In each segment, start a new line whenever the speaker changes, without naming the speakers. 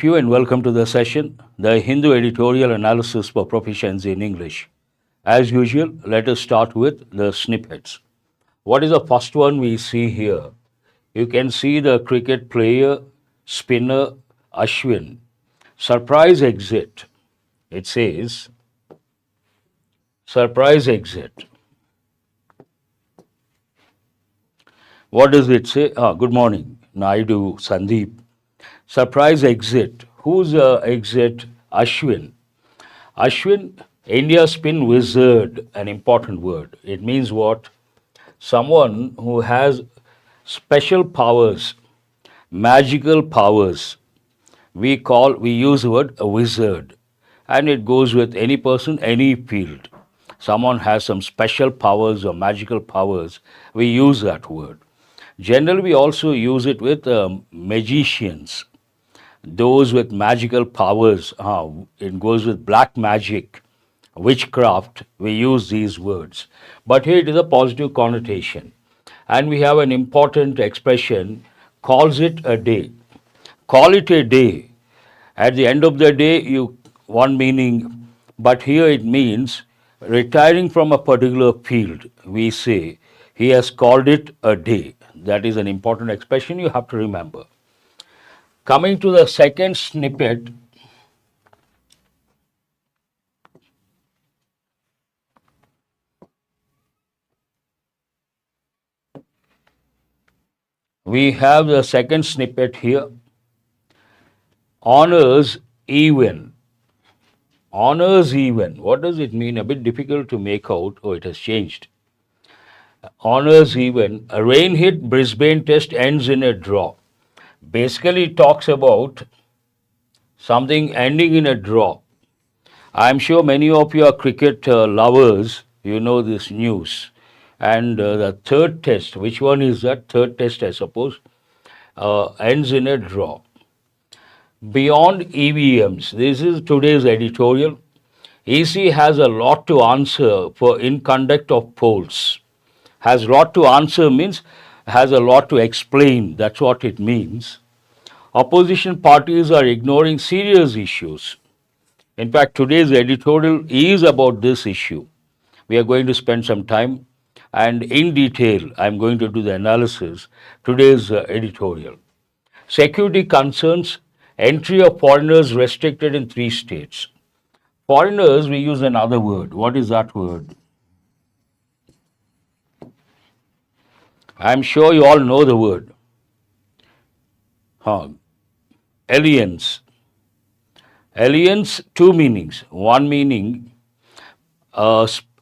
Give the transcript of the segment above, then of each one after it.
You and welcome to the session, the Hindu Editorial Analysis for Proficiency in English. As usual, let us start with the snippets. What is the first one we see here? You can see the cricket player, spinner Ashwin. Surprise exit. It says, surprise exit. What does it say? Good morning, Naidu Sandeep. Surprise exit. Who's exit? Ashwin. Ashwin, India spin wizard, an important word. It means what? Someone who has special powers, magical powers. We use the word a wizard, and it goes with any person, any field. Someone has some special powers or magical powers. We use that word. Generally, we also use it with magicians. Those with magical powers, it goes with black magic, witchcraft, we use these words. But here it is a positive connotation. And we have an important expression, calls it a day. Call it a day. At the end of the day, one meaning, but here it means retiring from a particular field. We say, he has called it a day. That is an important expression you have to remember. Coming to the second snippet, we have the second snippet here. Honors even. Honors even. What does it mean? A bit difficult to make out. Oh, it has changed. Honors even. A rain hit Brisbane test ends in a draw. Basically, it talks about something ending in a draw. I'm sure many of you are cricket lovers. You know this news. And the third test, which one is that? Third test, I suppose, ends in a draw. Beyond EVMs, this is today's editorial. EC has a lot to answer for in conduct of polls. Has a lot to answer means has a lot to explain. That's what it means. Opposition parties are ignoring serious issues. In fact, today's editorial is about this issue. We are going to spend some time and in detail, I'm going to do the analysis. Today's editorial. Security concerns, entry of foreigners restricted in 3 states. Foreigners, we use another word. What is that word? I'm sure you all know the word. Aliens. Aliens, 2 meanings. One meaning,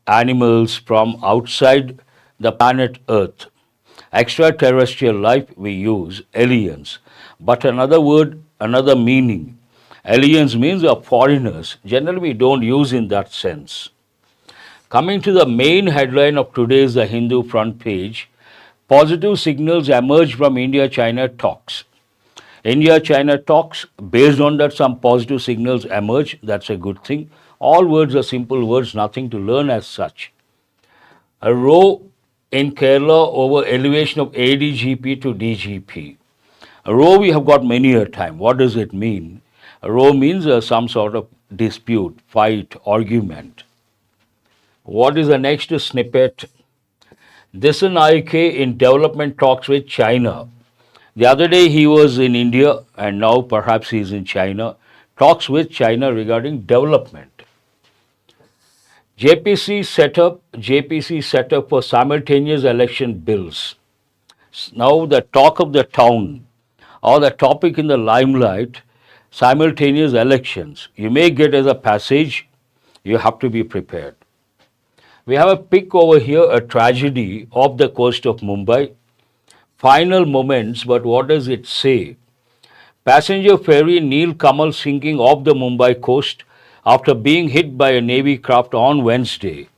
animals from outside the planet Earth. Extraterrestrial life, we use aliens. But another word, another meaning. Aliens means foreigners. Generally, we don't use in that sense. Coming to the main headline of today's The Hindu front page, positive signals emerge from India-China talks. India-China talks, based on that some positive signals emerge, that's a good thing. All words are simple words, nothing to learn as such. A row in Kerala over elevation of ADGP to DGP. A row we have got many a time. What does it mean? A row means some sort of dispute, fight, argument. What is the next snippet? Disan IK in development talks with China. The other day he was in India and now perhaps he is in China. Talks with China regarding development. JPC set up for simultaneous election bills. Now the talk of the town or the topic in the limelight, simultaneous elections. You may get as a passage, you have to be prepared. We have a pic over here, a tragedy off the coast of Mumbai. Final moments, but what does it say? Passenger ferry Neil Kamal sinking off the Mumbai coast after being hit by a Navy craft on Wednesday.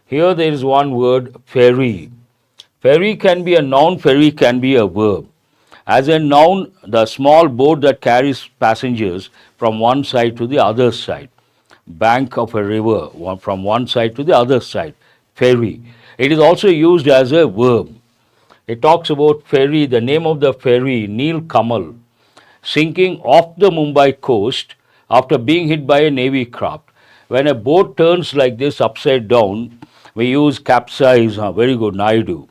Here there is one word, ferry. Ferry can be a noun, ferry can be a verb. As a noun, the small boat that carries passengers from one side to the other side. Bank of a river, from one side to the other side, ferry. It is also used as a verb. It talks about ferry, the name of the ferry, Neil Kamal, sinking off the Mumbai coast after being hit by a Navy craft. When a boat turns like this upside down, we use capsize. Very good, Naidu.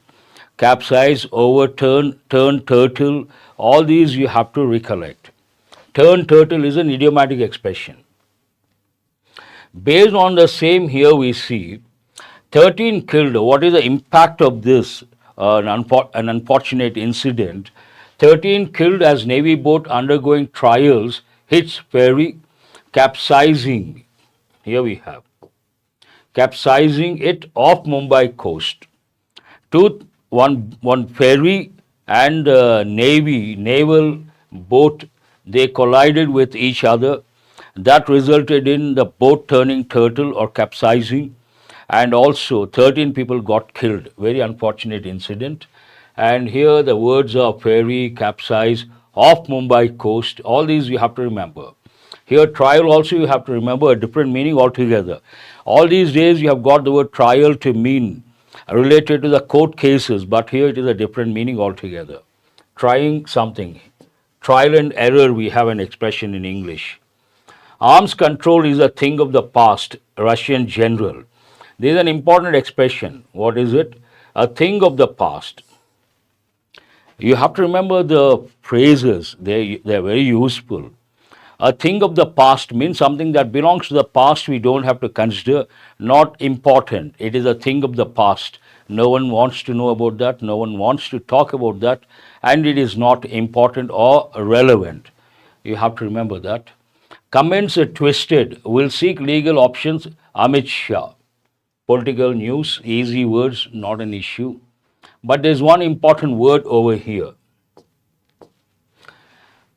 Capsize, overturn, turn turtle, all these you have to recollect. Turn turtle is an idiomatic expression. Based on the same, here we see 13 killed. What is the impact of this? An unfortunate incident. 13 killed as Navy boat undergoing trials hits ferry, capsizing. Here we have capsizing it off Mumbai coast. One ferry and naval boat, they collided with each other. That resulted in the boat turning turtle or capsizing, and also 13 people got killed. Very unfortunate incident. And here the words are ferry, capsize, off Mumbai coast. All these you have to remember. Here trial also you have to remember a different meaning altogether. All these days you have got the word trial to mean related to the court cases, but here it is a different meaning altogether. Trying something. Trial and error, we have an expression in English. Arms control is a thing of the past, Russian general. There is an important expression. What is it? A thing of the past. You have to remember the phrases, they're very useful. A thing of the past means something that belongs to the past, we don't have to consider, not important. It is a thing of the past. No one wants to know about that, no one wants to talk about that, and it is not important or relevant. You have to remember that. Comments are twisted. Will seek legal options. Amit Shah. Political news, easy words, not an issue. But there's one important word over here.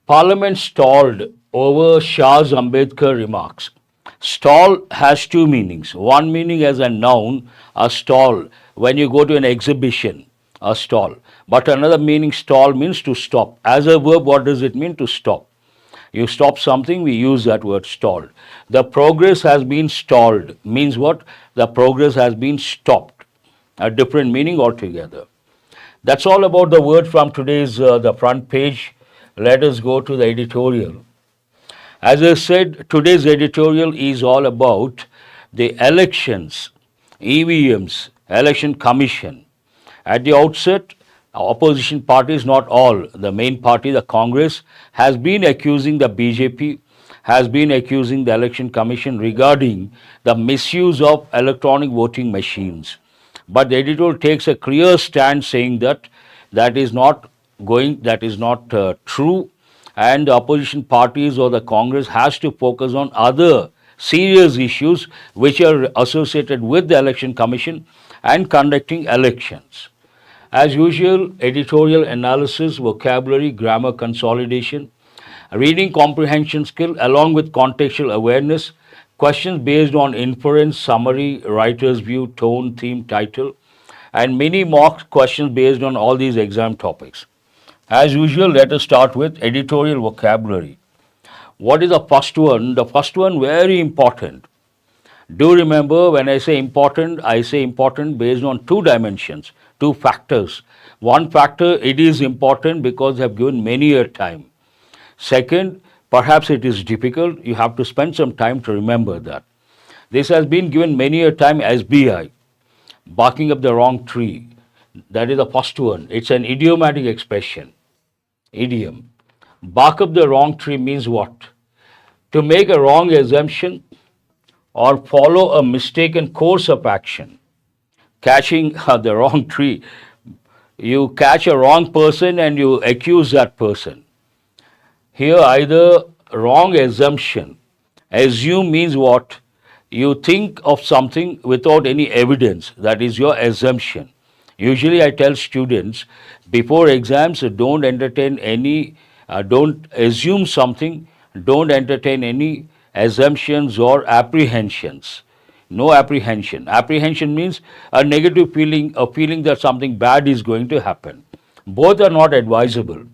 Parliament stalled over Shah's Ambedkar remarks. Stall has two meanings. One meaning as a noun, a stall. When you go to an exhibition, a stall. But another meaning, stall means to stop. As a verb, what does it mean? To stop. You stop something, we use that word stalled. The progress has been stalled means what? The progress has been stopped. A different meaning altogether. That's all about the word from today's the front page. Let us go to the editorial. As I said, today's editorial is all about the elections, EVMs, Election Commission. At the outset, opposition parties, not all, the main party, the Congress, has been accusing the BJP, has been accusing the Election Commission regarding the misuse of electronic voting machines. But the editorial takes a clear stand saying that that is not true, and the opposition parties or the Congress has to focus on other serious issues which are associated with the Election Commission and conducting elections. As usual, editorial analysis, vocabulary, grammar consolidation, reading comprehension skill along with contextual awareness, questions based on inference, summary, writer's view, tone, theme, title, and mini mock questions based on all these exam topics. As usual, let us start with editorial vocabulary. What is the first one? The first one, very important. Do remember, when I say important based on two dimensions, two factors. One factor, it is important because they have given many a time. Second, perhaps it is difficult. You have to spend some time to remember that. This has been given many a time, SBI, barking up the wrong tree. That is the first one. It's an idiomatic expression. Idiom. Bark up the wrong tree means what? To make a wrong assumption or follow a mistaken course of action. Catching the wrong tree. You catch a wrong person and you accuse that person. Here either wrong assumption. Assume means what? You think of something without any evidence. That is your assumption. Usually I tell students before exams, don't assume something, don't entertain any assumptions or apprehensions. No apprehension. Apprehension means a negative feeling, a feeling that something bad is going to happen. Both are not advisable.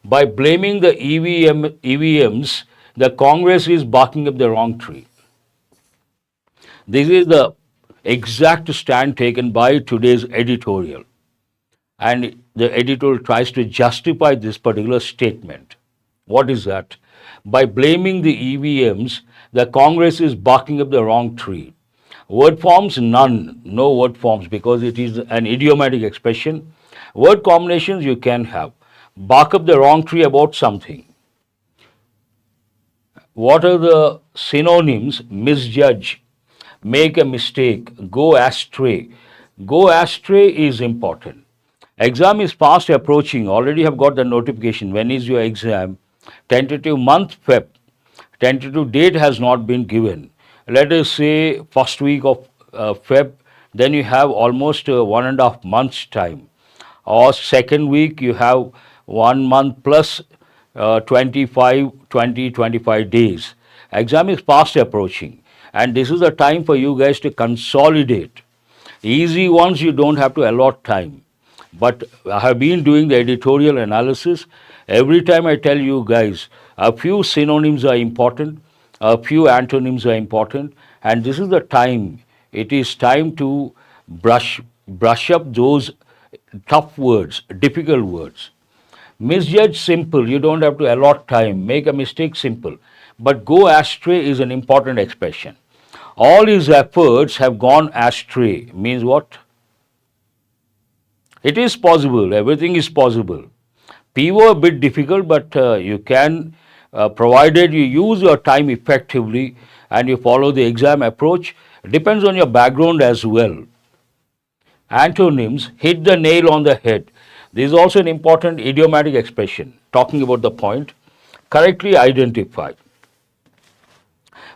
By blaming the EVMs, the Congress is barking up the wrong tree. This is the exact stand taken by today's editorial. And the editorial tries to justify this particular statement. What is that? By blaming the EVMs, the Congress is barking up the wrong tree. Word forms, none. No word forms because it is an idiomatic expression. Word combinations you can have. Bark up the wrong tree about something. What are the synonyms? Misjudge, make a mistake, go astray. Go astray is important. Exam is fast approaching. Already have got the notification. When is your exam? Tentative month, Feb. Tentative date has not been given. Let us say first week of Feb, then you have almost 1.5 months time. Or second week, you have 1 month plus 25 days. Exam is fast approaching. And this is the time for you guys to consolidate. Easy ones, you don't have to allot time. But I have been doing the editorial analysis. Every time I tell you guys, a few synonyms are important, a few antonyms are important, and this is the time. It is time to brush up those tough words, difficult words. Misjudge, simple. You don't have to allot time. Make a mistake, simple. But go astray is an important expression. All his efforts have gone astray. Means what? It is possible. Everything is possible. PO a bit difficult, but you can, provided you use your time effectively and you follow the exam approach. Depends on your background as well. Antonyms, hit the nail on the head. This is also an important idiomatic expression, talking about the point. Correctly identify.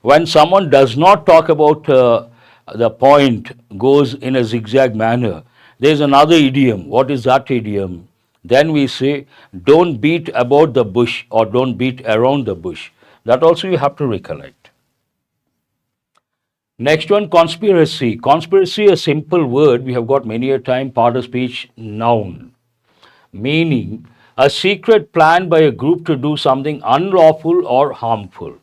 When someone does not talk about the point, goes in a zigzag manner, there is another idiom. What is that idiom? Then we say, don't beat about the bush or don't beat around the bush. That also you have to recollect. Next one, conspiracy. Conspiracy, a simple word. We have got many a time, part of speech, noun. Meaning, a secret plan by a group to do something unlawful or harmful.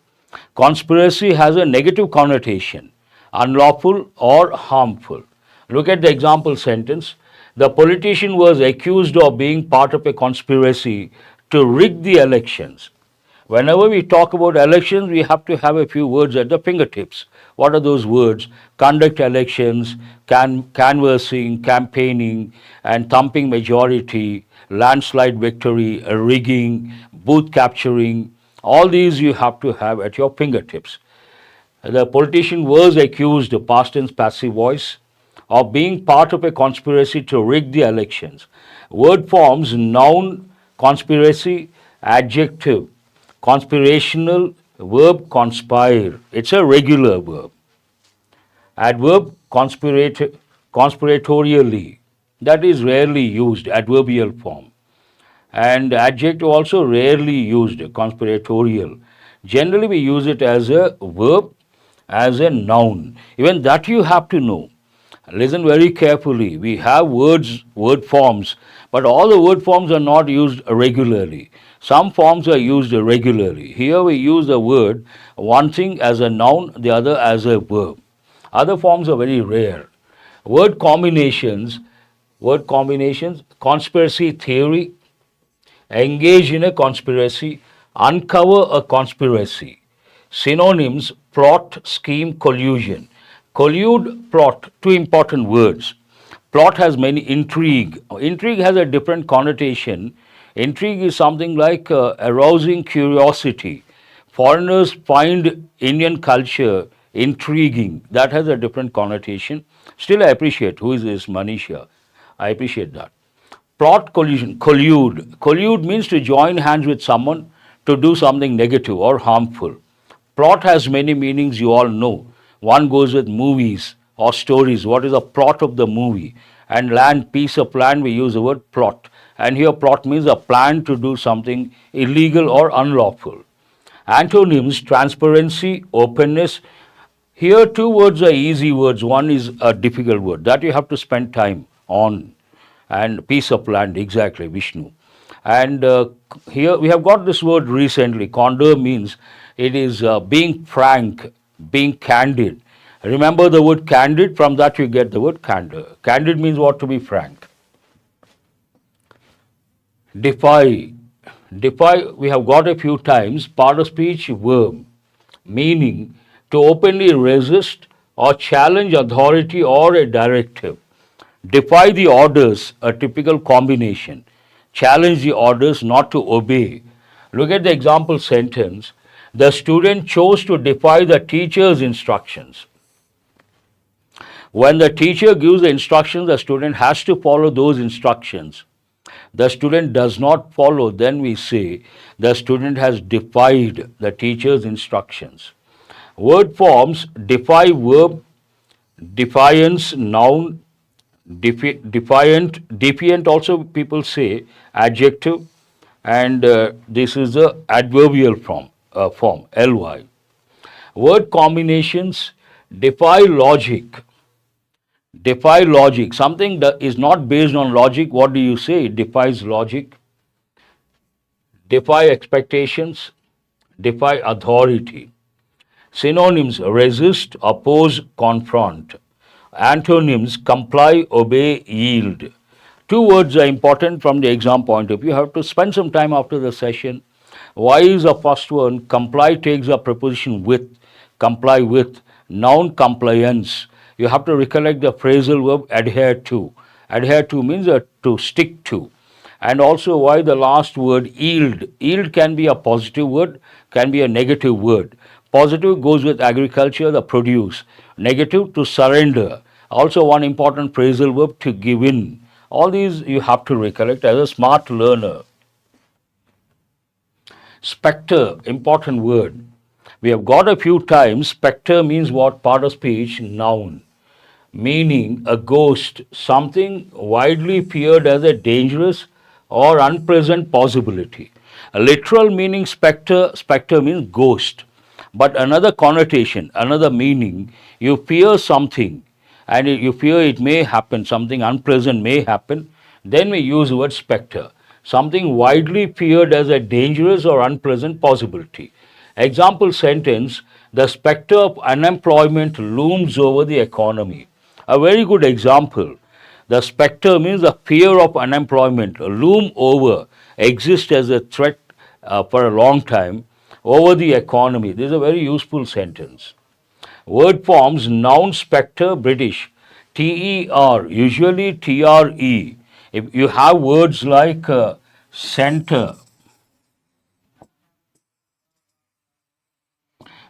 Conspiracy has a negative connotation, unlawful or harmful. Look at the example sentence. The politician was accused of being part of a conspiracy to rig the elections. Whenever we talk about elections, we have to have a few words at the fingertips. What are those words? Conduct elections, canvassing, campaigning, and thumping majority, landslide victory, rigging, booth capturing. All these you have to have at your fingertips. The politician was accused, past tense passive voice, of being part of a conspiracy to rig the elections. Word forms, noun, conspiracy, adjective, conspirational, verb, conspire. It's a regular verb. Adverb, conspiratorially. That is rarely used, adverbial form. And adjective also rarely used, conspiratorial. Generally we use it as a verb, as a noun. Even that you have to know. Listen very carefully. We have words, word forms, but all the word forms are not used regularly. Some forms are used regularly. Here we use the word, one thing as a noun, the other as a verb. Other forms are very rare. Word combinations, conspiracy theory, engage in a conspiracy, uncover a conspiracy. Synonyms, plot, scheme, collusion. Collude, plot, two important words. Plot has many intrigue. Intrigue has a different connotation. Intrigue is something like arousing curiosity. Foreigners find Indian culture intriguing. That has a different connotation. Still, I appreciate. Who is this Manisha? I appreciate that. Plot, collusion, collude. Collude means to join hands with someone to do something negative or harmful. Plot has many meanings, you all know. One goes with movies or stories. What is the plot of the movie? And land, piece of land, we use the word plot. And here plot means a plan to do something illegal or unlawful. Antonyms, transparency, openness. Here two words are easy words. One is a difficult word. That you have to spend time on. And piece of land, exactly, Vishnu. And here we have got this word recently. Candor means it is being frank, being candid. Remember the word candid, from that you get the word candor. Candid means what? To be frank. Defy. Defy, we have got a few times, part of speech verb, meaning to openly resist or challenge authority or a directive. Defy the orders, a typical combination. Challenge the orders not to obey. Look at the example sentence. The student chose to defy the teacher's instructions. When the teacher gives the instructions, the student has to follow those instructions. The student does not follow, then we say the student has defied the teacher's instructions. Word forms: defy verb, defiance noun, defiant also people say adjective, and this is the adverbial form ly. Word combinations: defy logic. Defy logic. Something that is not based on logic, what do you say? It defies logic. Defy expectations. Defy authority. Synonyms: resist, oppose, confront. Antonyms: comply, obey, yield. Two words are important from the exam point of view. You have to spend some time after the session. Why is the first one? Comply takes a preposition with, comply with. Noun: compliance. You have to recollect the phrasal verb adhere to. Adhere to means to stick to. And also why the last word yield. Yield can be a positive word, can be a negative word. Positive goes with agriculture, the produce. Negative, to surrender. Also one important phrasal verb, to give in. All these you have to recollect as a smart learner. Spectre, important word. We have got a few times. Spectre means what? Part of speech, noun. Meaning a ghost, something widely feared as a dangerous or unpleasant possibility. A literal meaning spectre, spectre means ghost. But another connotation, another meaning, you fear something and you fear it may happen, something unpleasant may happen, then we use the word spectre. Something widely feared as a dangerous or unpleasant possibility. Example sentence: the spectre of unemployment looms over the economy. A very good example. The spectre means the fear of unemployment, loom over, exist as a threat for a long time over the economy. This is a very useful sentence. Word forms: noun spectre, British, TER, usually TRE. If you have words like center,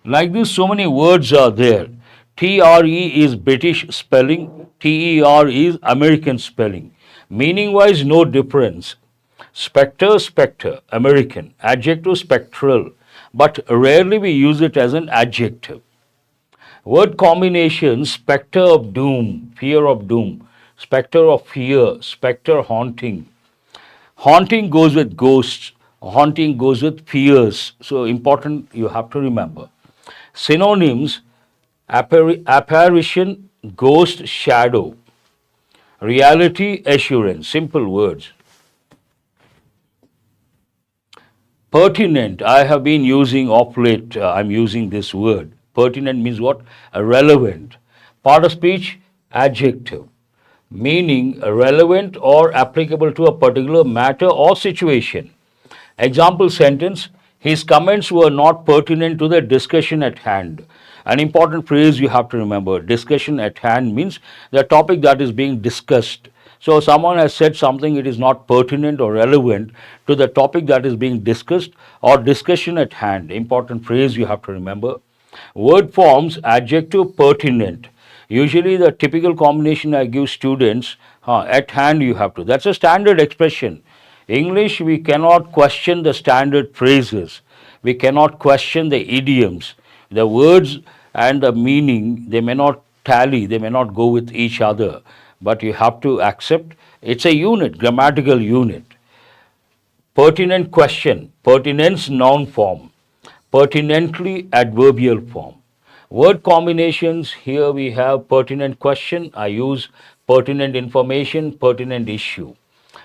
like this, so many words are there. TRE is British spelling, TER is American spelling. Meaning wise, no difference. Spectre, spectre, American. Adjective, spectral. But rarely we use it as an adjective. Word combination: spectre of doom, fear of doom. Spectre of fear, spectre haunting. Haunting goes with ghosts, haunting goes with fears. So important, you have to remember. Synonyms: apparition, ghost, shadow. Reality, assurance. Simple words. Pertinent, I have been using of late, I'm using this word. Pertinent means what? Relevant. Part of speech, adjective. Meaning relevant or applicable to a particular matter or situation. Example sentence: his comments were not pertinent to the discussion at hand. An important phrase you have to remember: discussion at hand means the topic that is being discussed. So someone has said something, it is not pertinent or relevant to the topic that is being discussed or discussion at hand. Important phrase you have to remember. Word forms: adjective, pertinent. Usually the typical combination I give students, at hand you have to. That's a standard expression. English, we cannot question the standard phrases. We cannot question the idioms. The words and the meaning, they may not tally, they may not go with each other. But you have to accept it's a unit, grammatical unit. Pertinent question, pertinence noun form. Pertinently adverbial form. Word combinations, here we have pertinent question, I use pertinent information, pertinent issue.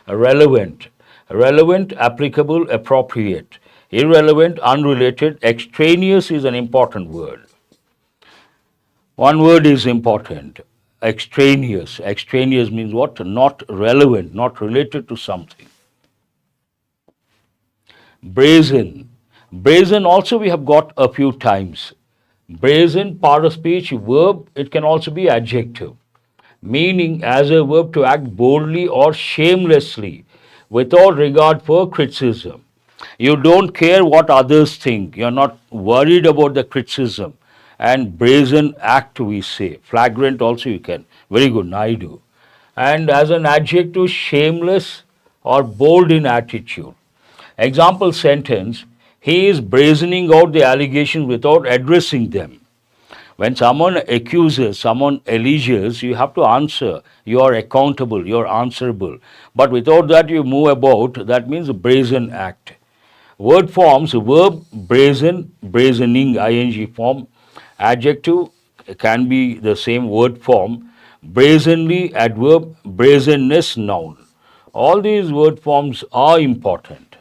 Relevant, relevant, applicable, appropriate. Irrelevant, unrelated. Extraneous is an important word. One word is important. Extraneous. Extraneous means what? Not relevant, not related to something. Brazen. Brazen also we have got a few times. Brazen, part of speech, verb, it can also be adjective, meaning as a verb to act boldly or shamelessly without regard for criticism. You don't care what others think. You're not worried about the criticism. And brazen act, we say. Flagrant also you can. Very good, Naidu. And as an adjective, shameless or bold in attitude. Example sentence, he is brazening out the allegations without addressing them. When someone accuses, someone alleges, you have to answer. You are accountable, you are answerable. But without that, you move about. That means a brazen act. Word forms, verb, brazen, brazening, ing form. Adjective can be the same word form. Brazenly, adverb, brazenness, noun. All these word forms are important.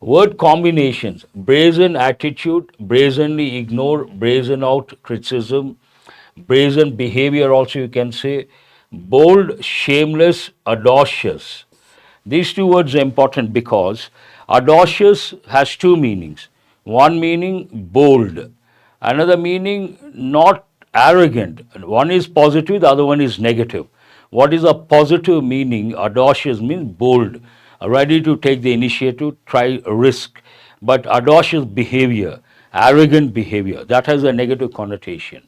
Word combinations, brazen attitude, brazenly ignore, brazen out criticism, brazen behavior also you can say, bold, shameless, audacious. These two words are important because audacious has two meanings. One meaning bold, another meaning not arrogant. One is positive, the other one is negative. What is a positive meaning? Audacious means bold, ready to take the initiative, try risk. But audacious behavior, arrogant behavior, that has a negative connotation.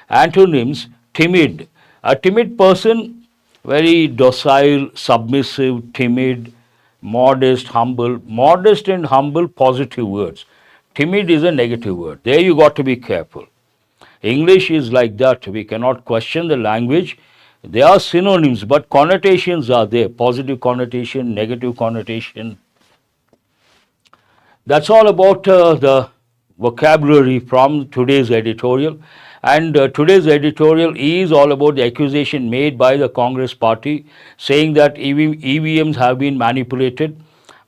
Antonyms, timid. A timid person, very docile, submissive, timid, modest, humble. Modest and humble, positive words. Timid is a negative word. There you got to be careful. English is like that. We cannot question the language. They are synonyms, but connotations are there. Positive connotation, negative connotation. That's all about the vocabulary from today's editorial. And today's editorial is all about the accusation made by the Congress party saying that EVMs have been manipulated.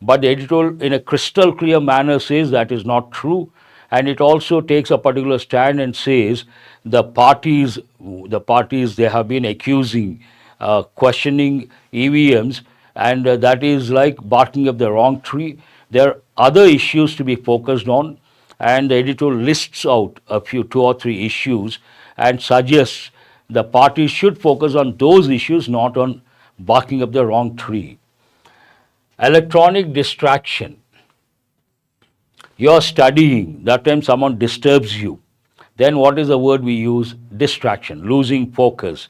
But the editorial in a crystal clear manner says that is not true. And it also takes a particular stand and says the parties they have been accusing, questioning EVMs, and that is like barking up the wrong tree. There are other issues to be focused on, and the editorial lists out a few, 2 or 3 issues, and suggests the parties should focus on those issues, not on barking up the wrong tree. Electronic distraction. You are studying, that time someone disturbs you. Then what is the word we use? Distraction, losing focus.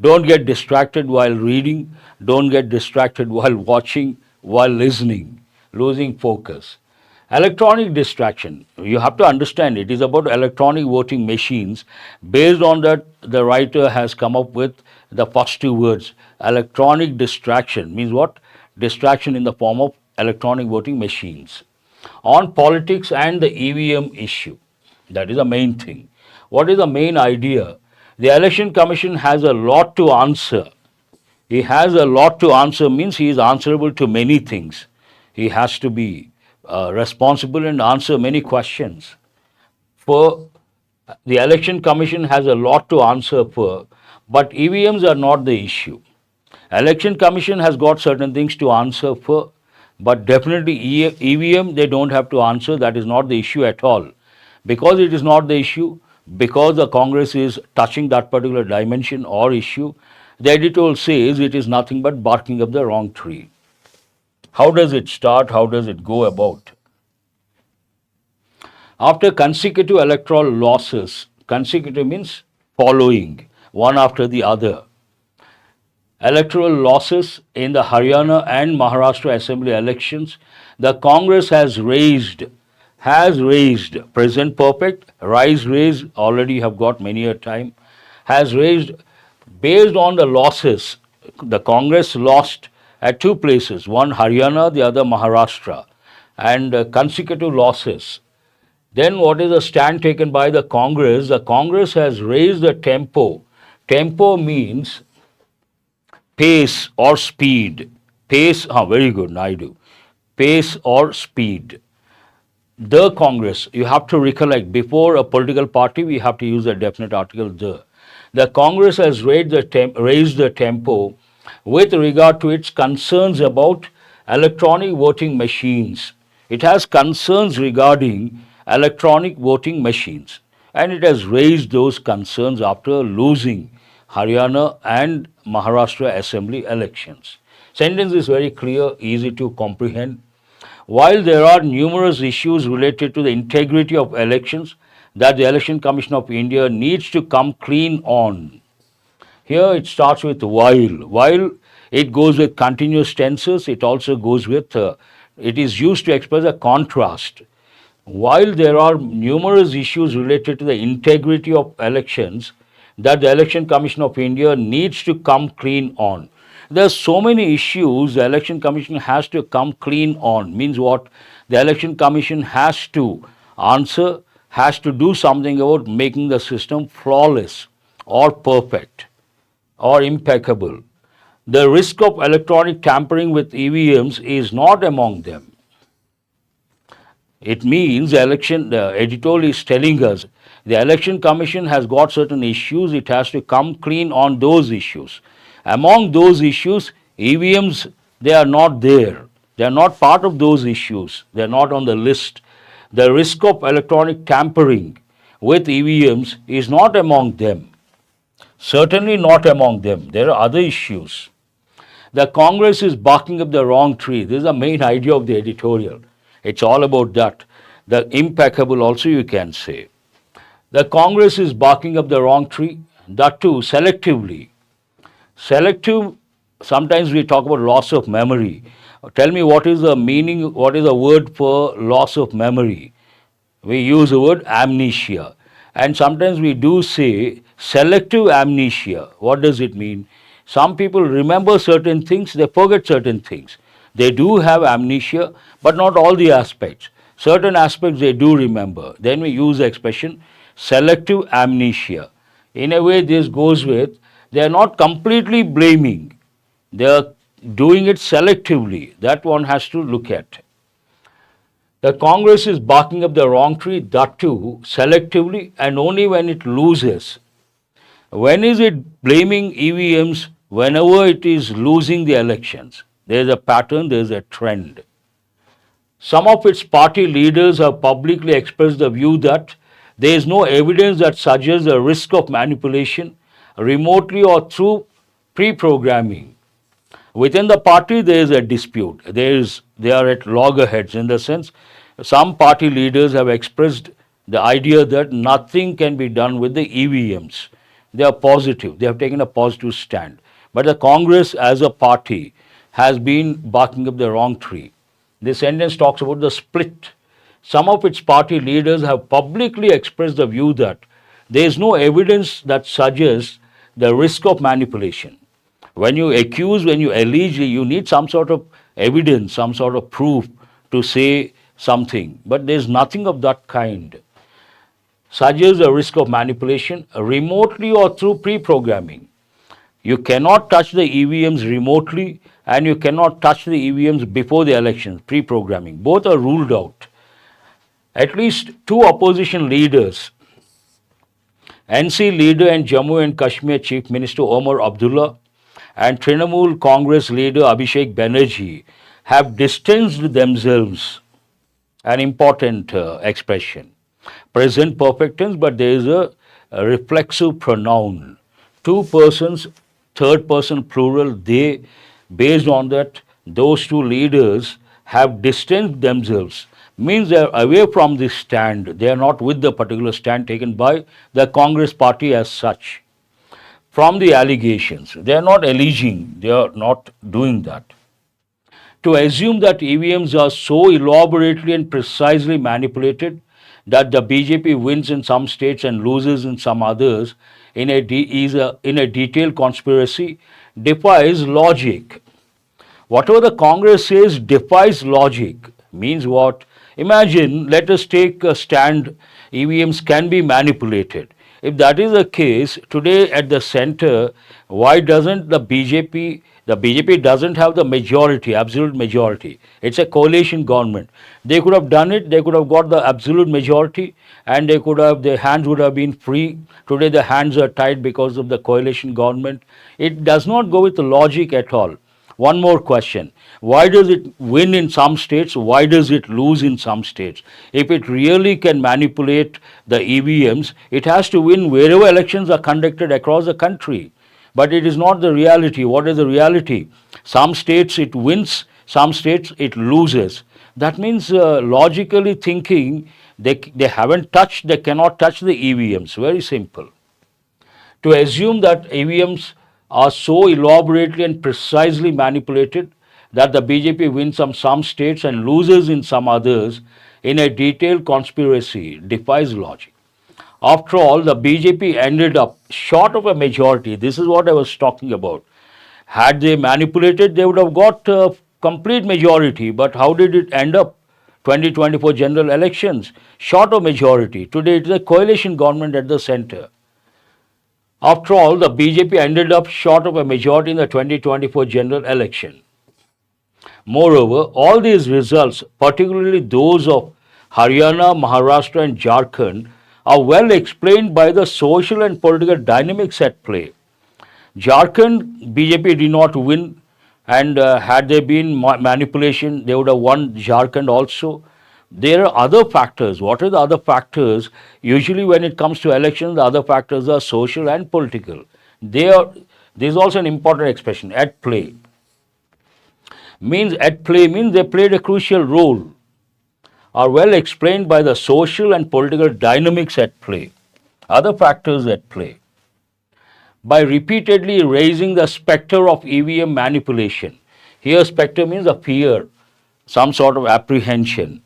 Don't get distracted while reading. Don't get distracted while watching, while listening. Losing focus. Electronic distraction, you have to understand it is about electronic voting machines. Based on that, the writer has come up with the first 2 words. Electronic distraction means what? Distraction in the form of electronic voting machines. On politics and the EVM issue, that is the main thing. What is the main idea? The Election Commission has a lot to answer. He has a lot to answer means he is answerable to many things. He has to be responsible and answer many questions. For the Election Commission has a lot to answer for, but EVMs are not the issue. Election Commission has got certain things to answer for, but definitely EVM they don't have to answer. That is not the issue at all. Because it is not the issue, because the Congress is touching that particular dimension or issue, the editorial says it is nothing but barking up the wrong tree. How does it start? How does it go about? After consecutive electoral losses, consecutive means following, one after the other. Electoral losses in the Haryana and Maharashtra assembly elections, the Congress has raised, present perfect, raise, already have got many a time, has raised, based on the losses, the Congress lost at 2 places, one Haryana, the other Maharashtra, and consecutive losses. Then what is the stand taken by the Congress? The Congress has raised the tempo. Tempo means pace or speed. Pace, very good, Naidu. Pace or speed. The Congress, you have to recollect, before a political party, we have to use a definite article, the. The Congress has raised the tempo with regard to its concerns about electronic voting machines. It has concerns regarding electronic voting machines, and it has raised those concerns after losing Haryana and Maharashtra assembly elections. Sentence is very clear, easy to comprehend. While there are numerous issues related to the integrity of elections that the Election Commission of India needs to come clean on. Here it starts with while. While it goes with continuous tenses, it also goes with, it is used to express a contrast. While there are numerous issues related to the integrity of elections that the Election Commission of India needs to come clean on. There are so many issues the Election Commission has to come clean on. Means what? The Election Commission has to answer, has to do something about making the system flawless or perfect or impeccable. The risk of electronic tampering with EVMs is not among them. It means the editorial is telling us the Election Commission has got certain issues, it has to come clean on those issues. Among those issues, EVMs, they are not there. They are not part of those issues. They are not on the list. The risk of electronic tampering with EVMs is not among them. Certainly not among them. There are other issues. The Congress is barking up the wrong tree. This is the main idea of the editorial. It's all about that. The impeccable also you can say. The Congress is barking up the wrong tree, that too selectively. Selective, sometimes we talk about loss of memory. Tell me what is the meaning, what is the word for loss of memory? We use the word amnesia. And sometimes we do say selective amnesia. What does it mean? Some people remember certain things, they forget certain things. They do have amnesia, but not all the aspects. Certain aspects they do remember. Then we use the expression selective amnesia. In a way, this goes with, they are not completely blaming. They are doing it selectively. That one has to look at. The Congress is barking up the wrong tree, that too selectively and only when it loses. When is it blaming EVMs? Whenever it is losing the elections. There is a pattern, there is a trend. Some of its party leaders have publicly expressed the view that there is no evidence that suggests the risk of manipulation remotely or through pre-programming. Within the party, there is a dispute. They are at loggerheads in the sense some party leaders have expressed the idea that nothing can be done with the EVMs. They are positive. They have taken a positive stand. But the Congress as a party has been barking up the wrong tree. This sentence talks about the split. Some of its party leaders have publicly expressed the view that there is no evidence that suggests the risk of manipulation. When you accuse, when you allege, you need some sort of evidence, some sort of proof to say something. But there is nothing of that kind. Suggests the risk of manipulation remotely or through pre-programming. You cannot touch the EVMs remotely and you cannot touch the EVMs before the elections, pre-programming. Both are ruled out. At least two opposition leaders, NC leader and Jammu and Kashmir Chief Minister Omar Abdullah and Trinamool Congress leader Abhishek Banerjee have distanced themselves, an important expression. Present perfect tense, but there is a reflexive pronoun. Two persons, third person plural, they, based on that, those two leaders have distanced themselves. Means they are away from this stand. They are not with the particular stand taken by the Congress party as such. From the allegations, they are not alleging, they are not doing that. To assume that EVMs are so elaborately and precisely manipulated that the BJP wins in some states and loses in some others in a detailed conspiracy defies logic. Whatever the Congress says defies logic. Means what? Imagine, let us take a stand, EVMs can be manipulated. If that is the case, today at the center, why doesn't the BJP doesn't have the majority, absolute majority. It's a coalition government. They could have done it, they could have got the absolute majority and they could have, their hands would have been free. Today the hands are tied because of the coalition government. It does not go with the logic at all. One more question. Why does it win in some states? Why does it lose in some states? If it really can manipulate the EVMs, it has to win wherever elections are conducted across the country. But it is not the reality. What is the reality? Some states it wins, some states it loses. That means logically thinking, they haven't touched, they cannot touch the EVMs. Very simple. To assume that EVMs are so elaborately and precisely manipulated that the BJP wins some states and loses in some others in a detailed conspiracy defies logic. After all, the BJP ended up short of a majority. This is what I was talking about. Had they manipulated, they would have got a complete majority. But how did it end up? 2024 general elections, short of majority. Today it is a coalition government at the center. After all, the BJP ended up short of a majority in the 2024 general election. Moreover, all these results, particularly those of Haryana, Maharashtra and Jharkhand, are well explained by the social and political dynamics at play. Jharkhand, BJP did not win, and had there been manipulation, they would have won Jharkhand also. There are other factors. What are the other factors? Usually when it comes to elections, the other factors are social and political. There is also an important expression, at play. At play means they played a crucial role, are well explained by the social and political dynamics at play. Other factors at play. By repeatedly raising the spectre of EVM manipulation. Here spectre means a fear, some sort of apprehension.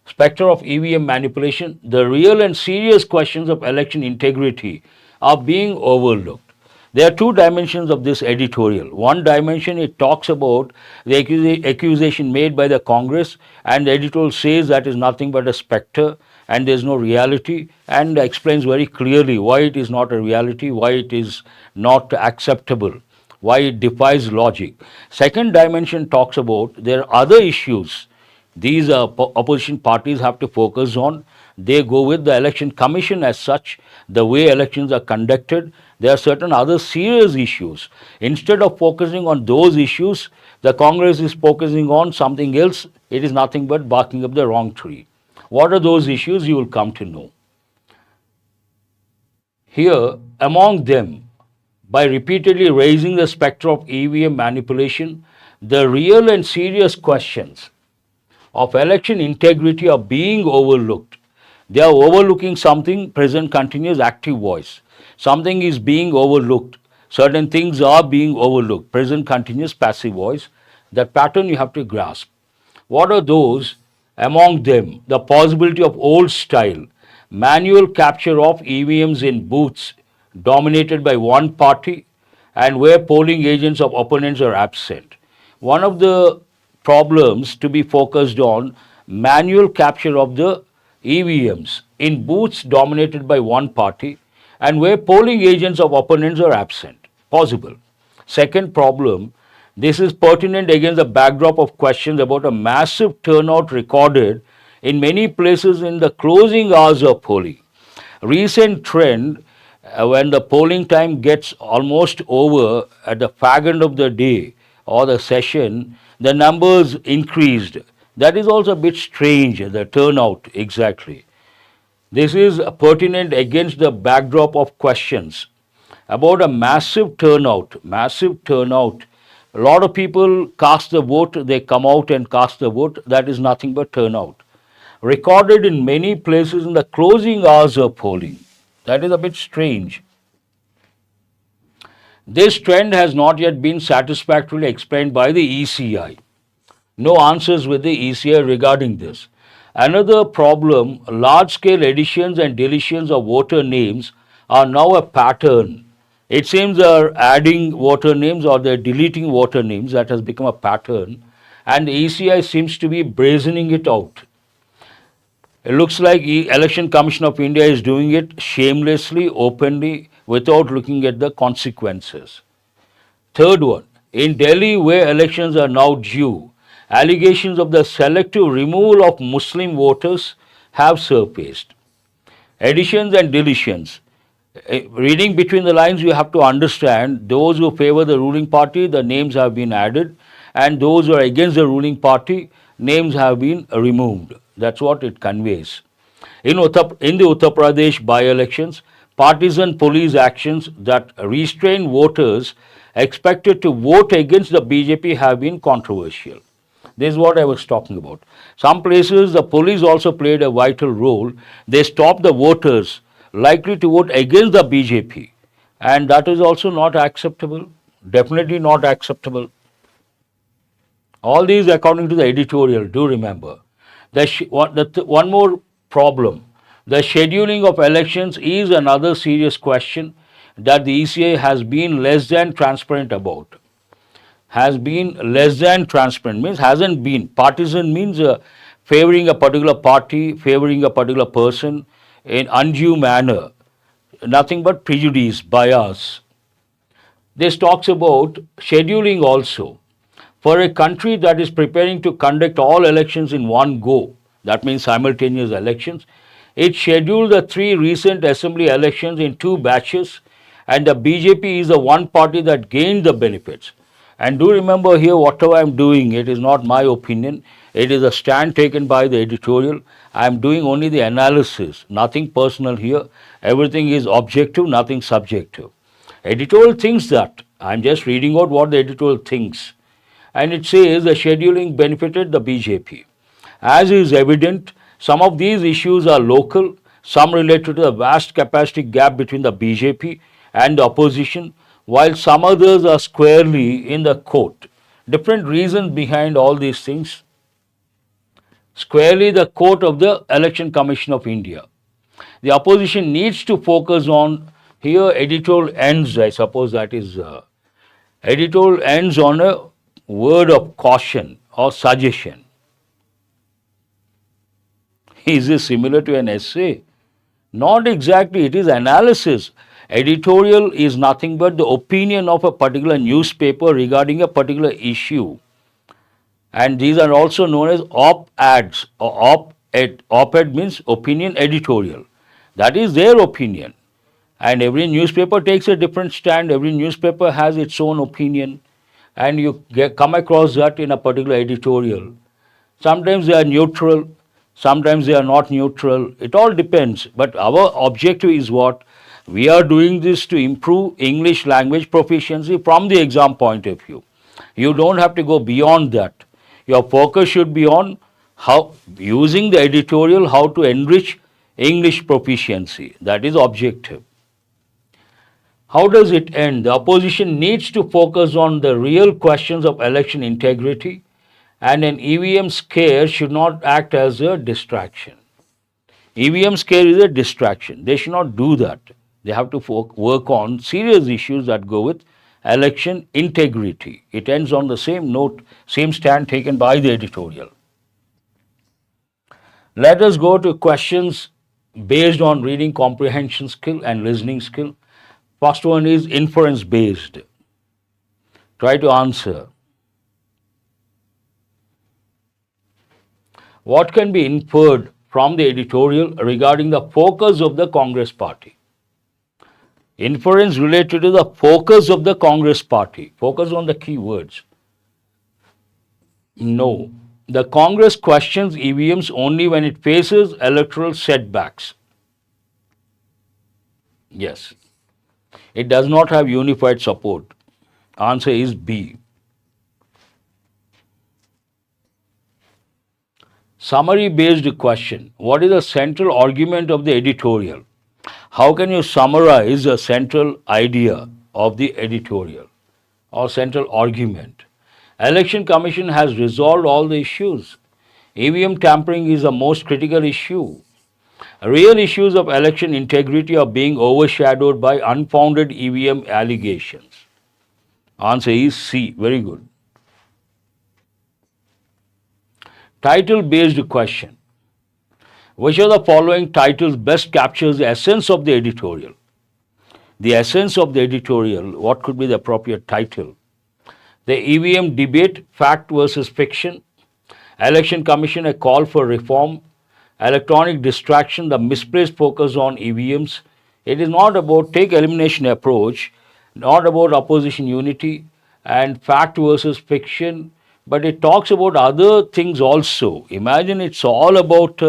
Spectre of EVM manipulation, the real and serious questions of election integrity are being overlooked. There are two dimensions of this editorial. One dimension, it talks about the accusation made by the Congress, and the editorial says that is nothing but a spectre and there is no reality, and explains very clearly why it is not a reality, why it is not acceptable, why it defies logic. Second dimension talks about there are other issues these opposition parties have to focus on. They go with the election commission as such, the way elections are conducted. There are certain other serious issues. Instead of focusing on those issues, the Congress is focusing on something else. It is nothing but barking up the wrong tree. What are those issues? You will come to know. Here, among them, by repeatedly raising the spectre of EVM manipulation, the real and serious questions of election integrity are being overlooked. They are overlooking something, present continuous active voice. Something is being overlooked. Certain things are being overlooked, present continuous passive voice. That pattern you have to grasp. What are those? Among them, the possibility of old style, manual capture of EVMs in booths dominated by one party and where polling agents of opponents are absent. One of the problems to be focused on, manual capture of the EVMs in booths dominated by one party and where polling agents of opponents are absent. Possible. Second problem, this is pertinent against the backdrop of questions about a massive turnout recorded in many places in the closing hours of polling. Recent trend, when the polling time gets almost over at the fag end of the day or the session, the numbers increased. That is also a bit strange, the turnout exactly. This is pertinent against the backdrop of questions about a massive turnout. A lot of people cast the vote, they come out and cast the vote. That is nothing but turnout. Recorded in many places in the closing hours of polling. That is a bit strange. This trend has not yet been satisfactorily explained by the ECI. No answers with the ECI regarding this. Another problem, large-scale additions and deletions of voter names are now a pattern. It seems they are adding voter names or they are deleting voter names. That has become a pattern. And the ECI seems to be brazening it out. It looks like the Election Commission of India is doing it shamelessly, openly, without looking at the consequences. Third one, in Delhi where elections are now due, allegations of the selective removal of Muslim voters have surfaced. Additions and deletions. Reading between the lines, you have to understand those who favor the ruling party, the names have been added, and those who are against the ruling party, names have been removed. That's what it conveys. In the Uttar Pradesh by-elections, partisan police actions that restrain voters expected to vote against the BJP have been controversial. This is what I was talking about. Some places the police also played a vital role. They stopped the voters likely to vote against the BJP, and that is also not acceptable. Definitely not acceptable. All these according to the editorial, do remember. One more problem. The scheduling of elections is another serious question that the ECI has been less than transparent about. Has been less than transparent means hasn't been. Partisan means favoring a particular party, favoring a particular person in undue manner. Nothing but prejudice, bias. This talks about scheduling also. For a country that is preparing to conduct all elections in one go, that means simultaneous elections, it scheduled the 3 recent assembly elections in 2 batches, and the BJP is the one party that gained the benefits. And do remember here, whatever I am doing, it is not my opinion, it is a stand taken by the editorial. I am doing only the analysis, nothing personal here, everything is objective, nothing subjective. Editorial thinks that, I am just reading out what the editorial thinks. And it says the scheduling benefited the BJP. As is evident, some of these issues are local, some related to the vast capacity gap between the BJP and the opposition, while some others are squarely in the court. Different reasons behind all these things. Squarely the court of the Election Commission of India. The opposition needs to focus on, here editorial ends, I suppose that is, editorial ends on a word of caution or suggestion. Is this similar to an essay? Not exactly, it is analysis. Editorial is nothing but the opinion of a particular newspaper regarding a particular issue. And these are also known as op-eds or op-ed. Op-ed means opinion editorial. That is their opinion. And every newspaper takes a different stand, every newspaper has its own opinion. And you come across that in a particular editorial. Sometimes they are neutral, sometimes they are not neutral. It all depends. But our objective is what? We are doing this to improve English language proficiency from the exam point of view. You don't have to go beyond that. Your focus should be on how, using the editorial, how to enrich English proficiency. That is objective. How does it end? The opposition needs to focus on the real questions of election integrity, and an EVM scare should not act as a distraction. EVM scare is a distraction. They should not do that. They have to work on serious issues that go with election integrity. It ends on the same note, same stand taken by the editorial. Let us go to questions based on reading comprehension skill and listening skill. First one is inference based. Try to answer. What can be inferred from the editorial regarding the focus of the Congress party? Inference related to the focus of the Congress party. Focus on the key words. No. The Congress questions EVMs only when it faces electoral setbacks. Yes. It does not have unified support. Answer is B. Summary based question. What is the central argument of the editorial? How can you summarize the central idea of the editorial or central argument? Election Commission has resolved all the issues. EVM tampering is the most critical issue. Real issues of election integrity are being overshadowed by unfounded EVM allegations. Answer is C. Very good. Title based question. Which of the following titles best captures the essence of the editorial? The essence of the editorial, what could be the appropriate title? The EVM debate, fact versus fiction. Election Commission, a call for reform. Electronic distraction, the misplaced focus on EVMs. It is not about take elimination approach, not about opposition unity and fact versus fiction, but it talks about other things also. Imagine it's all about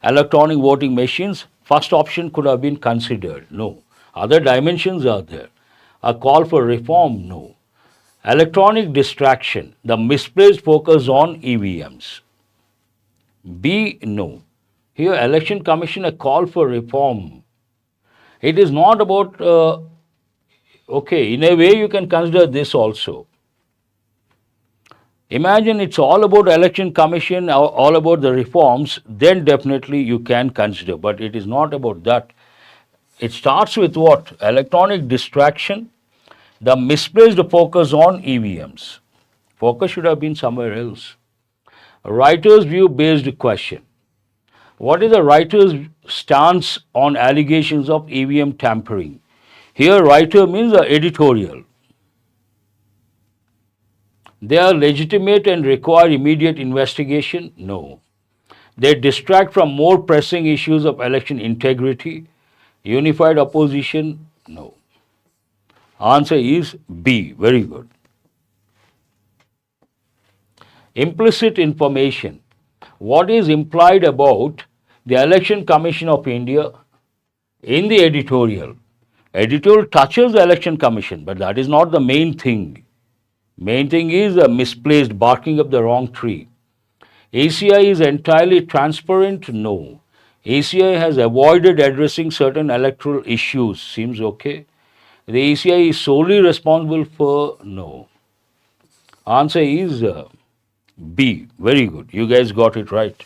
electronic voting machines. First option could have been considered. No. Other dimensions are there. A call for reform? No. Electronic distraction, the misplaced focus on EVMs. B, no. Here, Election Commission, a call for reform. It is not about, okay, in a way you can consider this also. Imagine it's all about Election Commission, all about the reforms, then definitely you can consider, but it is not about that. It starts with what? Electronic distraction, the misplaced focus on EVMs. Focus should have been somewhere else. Writer's view based question. What is the writer's stance on allegations of EVM tampering? Here, writer means the editorial. They are legitimate and require immediate investigation? No. They distract from more pressing issues of election integrity, unified opposition? No. Answer is B. Very good. Implicit information. What is implied about the Election Commission of India in the editorial? Editorial touches the Election Commission, but that is not the main thing. Main thing is a misplaced barking up the wrong tree. ACI is entirely transparent? No. ACI has avoided addressing certain electoral issues. Seems okay. The ACI is solely responsible for? No. Answer is B. Very good. You guys got it right.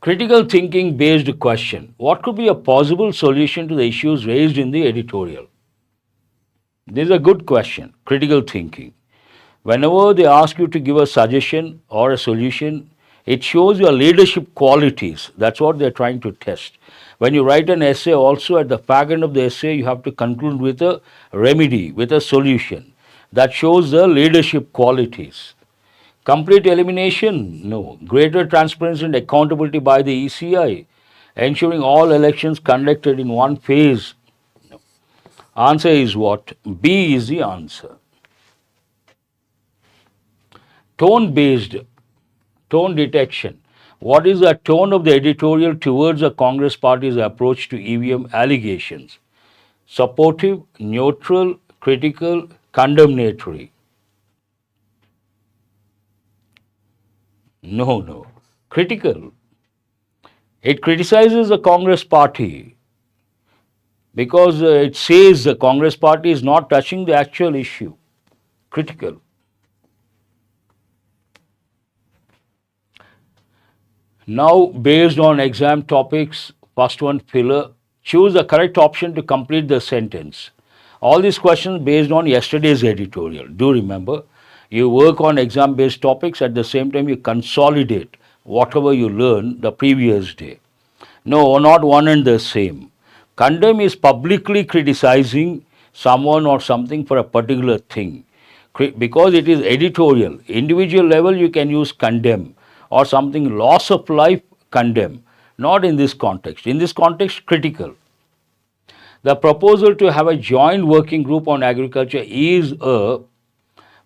Critical thinking based question. What could be a possible solution to the issues raised in the editorial? This is a good question. Critical thinking. Whenever they ask you to give a suggestion or a solution, it shows your leadership qualities. That's what they're trying to test. When you write an essay, also at the fag end of the essay, you have to conclude with a remedy, with a solution. That shows the leadership qualities. Complete elimination? No. Greater transparency and accountability by the ECI, ensuring all elections conducted in one phase? No. Answer is what? B is the answer. Tone-based, tone detection. What is the tone of the editorial towards the Congress party's approach to EVM allegations? Supportive, neutral, critical, condemnatory? No. Critical. It criticizes the Congress party because it says the Congress party is not touching the actual issue. Critical. Now, based on exam topics, first one filler, choose the correct option to complete the sentence. All these questions based on yesterday's editorial. Do remember, you work on exam-based topics, at the same time you consolidate whatever you learned the previous day. No, not one and the same. Condemn is publicly criticizing someone or something for a particular thing. Because it is editorial, individual level you can use condemn, or something loss of life, condemn. Not in this context. In this context, critical. The proposal to have a joint working group on agriculture is a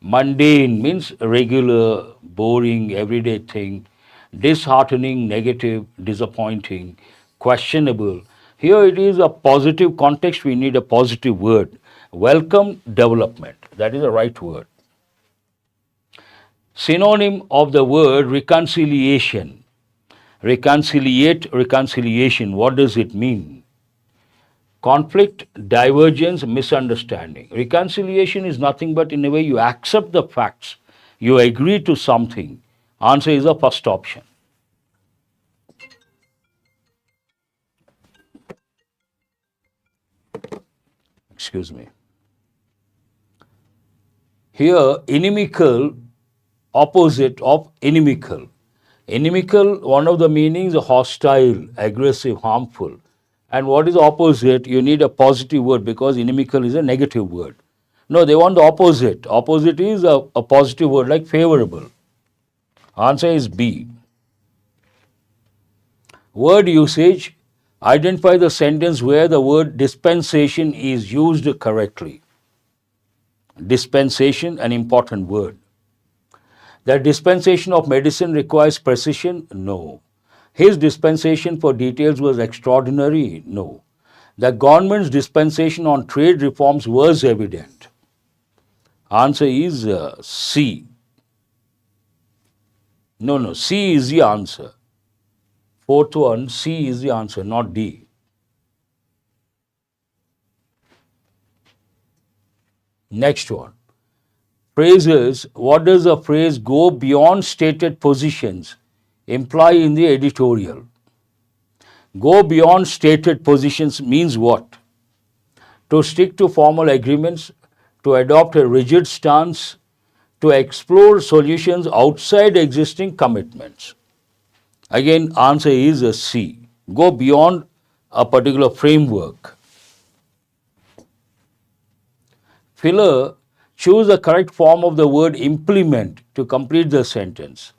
mundane, means regular, boring, everyday thing, disheartening, negative, disappointing, questionable. Here it is a positive context, we need a positive word. Welcome development, that is the right word. Synonym of the word reconciliation. Reconciliate, reconciliation, what does it mean? Conflict, divergence, misunderstanding. Reconciliation is nothing but in a way you accept the facts, you agree to something. Answer is the first option. Excuse me. Here, inimical, opposite of inimical. Inimical, one of the meanings, hostile, aggressive, harmful. And what is opposite? You need a positive word because inimical is a negative word. No, they want the opposite. Opposite is a positive word like favorable. Answer is B. Word usage, Identify the sentence where the word dispensation is used correctly. Dispensation, an important word. The dispensation of medicine requires precision? No. His dispensation for details was extraordinary? No. The government's dispensation on trade reforms was evident. Answer is C. No, C is the answer. Fourth one, C is the answer, not D. Next one. Phrases. What does the phrase "go beyond stated positions" imply in the editorial? Go beyond stated positions means what? To stick to formal agreements, to adopt a rigid stance, to explore solutions outside existing commitments. Again, answer is a C. Go beyond a particular framework. Filler. Choose the correct form of the word implement to complete the sentence.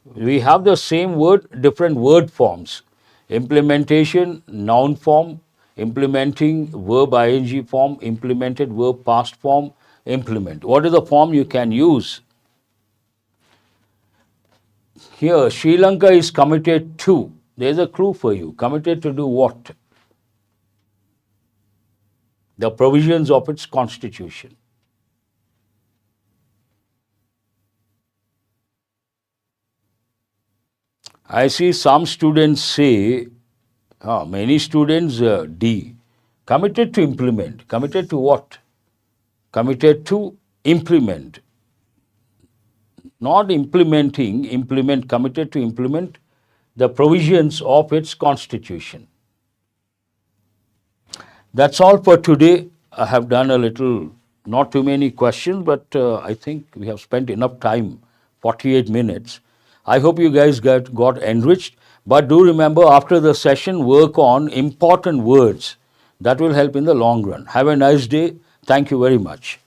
We have the same word, different word forms. Implementation, noun form. Implementing, verb ing form. Implemented, verb past form. Implement. What is the form you can use? Here, Sri Lanka is committed to. There's a clue for you. Committed to do what? The provisions of its constitution. I see some students say, many students D. Committed to implement. Committed to what? Committed to implement. Not implementing, implement, committed to implement the provisions of its constitution. That's all for today. I have done a little, not too many questions, but I think we have spent enough time, 48 minutes. I hope you guys got enriched, but do remember after the session, work on important words. That will help in the long run. Have a nice day. Thank you very much.